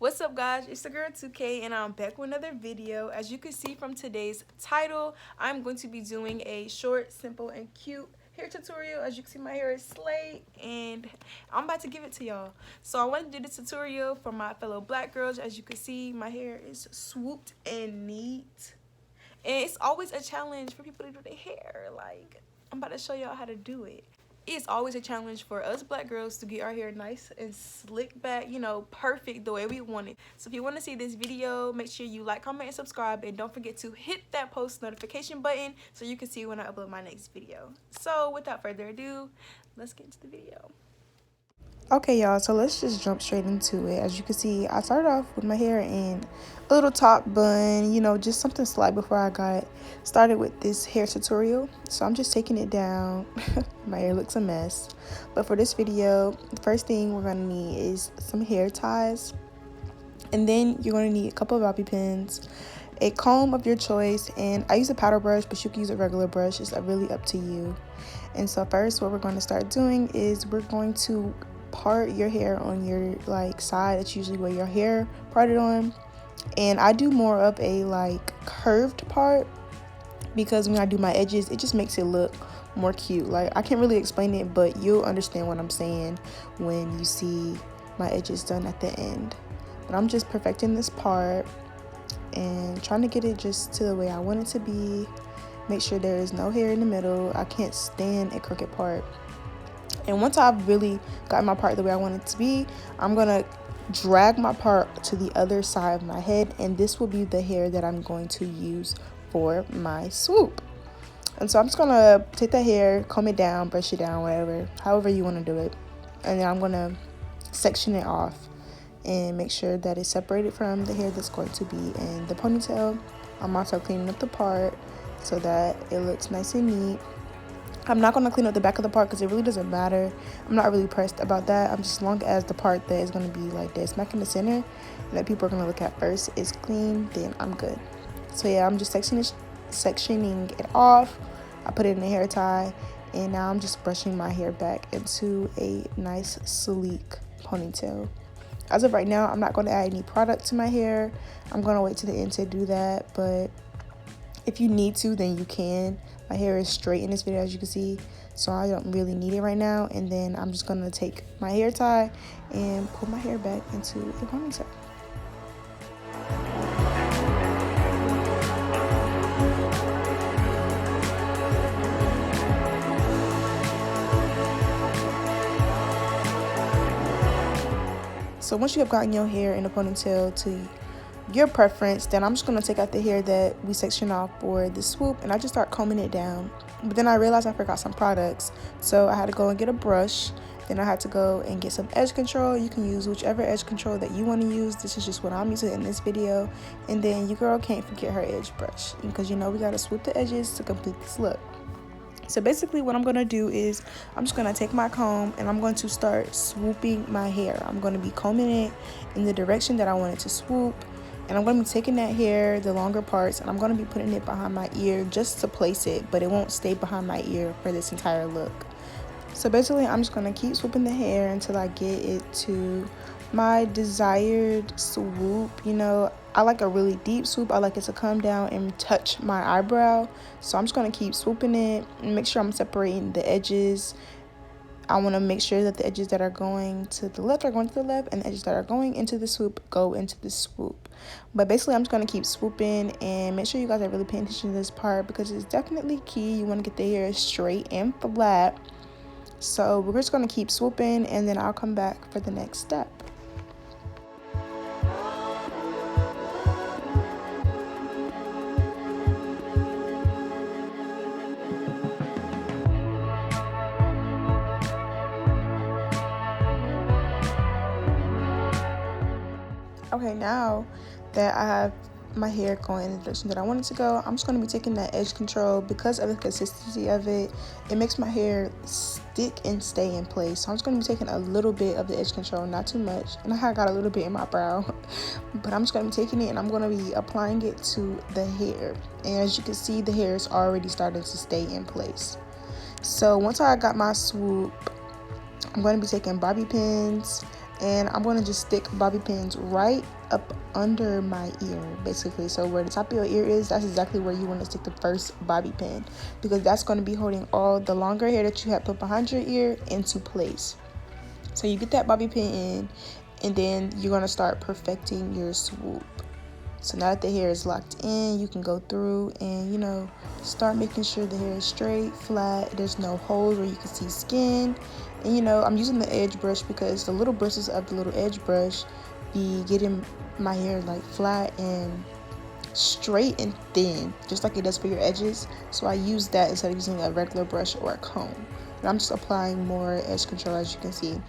What's up, guys? It's the girl 2K and I'm back with another video. As you can see from today's title, I'm going to be doing a short, simple, and cute hair tutorial. As you can see, my hair is slayed and I'm about to give it to y'all. So I wanted to do this tutorial for my fellow black girls. As you can see, my hair is swooped and neat, and it's always a challenge for people to do their hair. Like, I'm about to show y'all how to do it. It's always a challenge for us black girls to get our hair nice and slick back, you know, perfect the way we want it. So if you want to see this video, make sure you like, comment, and subscribe, and don't forget to hit that post notification button so you can see when I upload my next video. So without further ado, let's get into the video. Okay, y'all, so let's just jump straight into it. As you can see, I started off with my hair in a little top bun, you know, just something slight before I got started with this hair tutorial. So I'm just taking it down. My hair looks a mess. But for this video, the first thing we're going to need is some hair ties. And then you're going to need a couple of bobby pins, a comb of your choice, and I use a powder brush, but you can use a regular brush. It's really up to you. And so first, what we're going to start doing is we're going to part your hair on your side. That's usually where your hair parted on, and I do more of a curved part because when I do my edges, it just makes it look more cute. Like, I can't really explain it, but you'll understand what I'm saying when you see my edges done at the end. But I'm just perfecting this part and trying to get it just to the way I want it to be. Make sure there is no hair in the middle. I can't stand a crooked part. And once I've really got my part the way I want it to be, I'm gonna drag my part to the other side of my head, and this will be the hair that I'm going to use for my swoop. And so I'm just gonna take that hair, comb it down, brush it down, whatever, however you want to do it. And then I'm gonna section it off and make sure that it's separated from the hair that's going to be in the ponytail. I'm also cleaning up the part so that it looks nice and neat. I'm not going to clean up the back of the part because it really doesn't matter. I'm not really pressed about that. I'm just, as long as the part that is going to be like this, smack in the center, and that people are going to look at first is clean, then I'm good. So yeah, I'm just sectioning it off. I put it in a hair tie, and now I'm just brushing my hair back into a nice sleek ponytail. As of right now, I'm not going to add any product to my hair. I'm going to wait to the end to do that, but if you need to, then you can. My hair is straight in this video, as you can see, so I don't really need it right now. And then I'm just gonna take my hair tie and pull my hair back into a ponytail. So once you have gotten your hair in a ponytail to your preference, then I'm just going to take out the hair that we sectioned off for the swoop, and I just start combing it down. But then I realized I forgot some products, so I had to go and get a brush. Then I had to go and get some edge control. You can use whichever edge control that you want to use. This is just what I'm using in this video. And then your girl can't forget her edge brush, because you know we got to swoop the edges to complete this look. So basically what I'm going to do is I'm just going to take my comb and I'm going to start swooping my hair. I'm going to be combing it in the direction that I want it to swoop. And I'm going to be taking that hair, the longer parts, and I'm going to be putting it behind my ear just to place it, but it won't stay behind my ear for this entire look. So basically, I'm just going to keep swooping the hair until I get it to my desired swoop. You know, I like a really deep swoop. I like it to come down and touch my eyebrow. So I'm just going to keep swooping it and make sure I'm separating the edges. I want to make sure that the edges that are going to the left are going to the left, and the edges that are going into the swoop go into the swoop. But basically, I'm just going to keep swooping, and make sure you guys are really paying attention to this part because it's definitely key. You want to get the hair straight and flat. So we're just going to keep swooping, and then I'll come back for the next step. Okay, now that I have my hair going in the direction that I want it to go, I'm just going to be taking that edge control. Because of the consistency of it, it makes my hair stick and stay in place. So I'm just going to be taking a little bit of the edge control, not too much. And I got a little bit in my brow, but I'm just going to be taking it and I'm going to be applying it to the hair. And as you can see, the hair is already starting to stay in place. So once I got my swoop, I'm going to be taking bobby pins and I'm going to just stick bobby pins right up under my ear, basically. So where the top of your ear is, that's exactly where you want to stick the first bobby pin, because that's going to be holding all the longer hair that you have put behind your ear into place. So you get that bobby pin in, and then you're going to start perfecting your swoop. So now that the hair is locked in, you can go through and, you know, start making sure the hair is straight, flat, there's no holes where you can see skin. And, you know, I'm using the edge brush because the little bristles of the little edge brush be getting my hair like flat and straight and thin, just like it does for your edges. So I use that instead of using a regular brush or a comb. And I'm just applying more edge control, as you can see.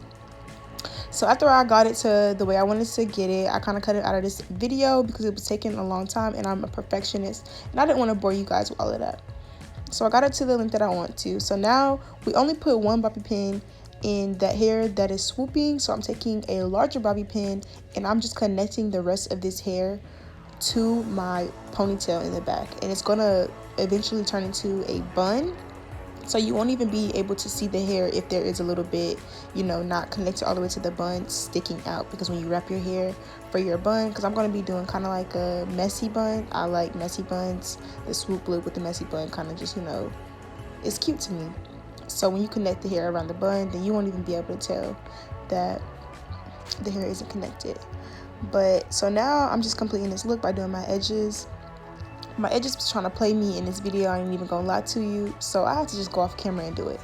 So after I got it to the way I wanted to get it, I kind of cut it out of this video because it was taking a long time, and I'm a perfectionist and I didn't want to bore you guys with all of that. So I got it to the length that I want to. So now we only put one bobby pin in that hair that is swooping. So I'm taking a larger bobby pin and I'm just connecting the rest of this hair to my ponytail in the back, and it's gonna eventually turn into a bun. So you won't even be able to see the hair if there is a little bit, you know, not connected all the way to the bun sticking out, because when you wrap your hair for your bun, because I'm going to be doing kind of like a messy bun. I like messy buns. The swoop look with the messy bun kind of just, you know, it's cute to me. So when you connect the hair around the bun, then you won't even be able to tell that the hair isn't connected. But so now I'm just completing this look by doing my edges. My edges was trying to play me in this video, I ain't even gonna lie to you, so I had to just go off camera and do it.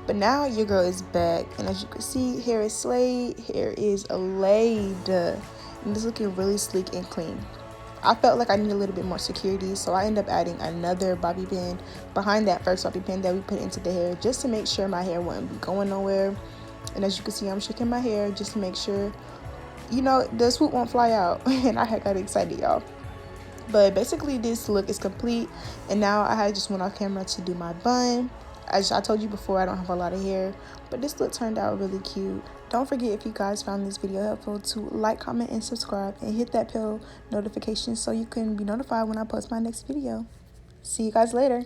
But now your girl is back, and as you can see, hair is slayed, hair is laid, and it's looking really sleek and clean. I felt like I needed a little bit more security, so I ended up adding another bobby pin behind that first bobby pin that we put into the hair, just to make sure my hair wouldn't be going nowhere. And as you can see, I'm shaking my hair just to make sure, you know, the swoop won't fly out. And I got excited, y'all. But basically this look is complete, and now I had just went off camera to do my bun. As I told you before, I don't have a lot of hair, but this look turned out really cute. Don't forget, if you guys found this video helpful, to like, comment, and subscribe, and hit that bell notification so you can be notified when I post my next video. See you guys later.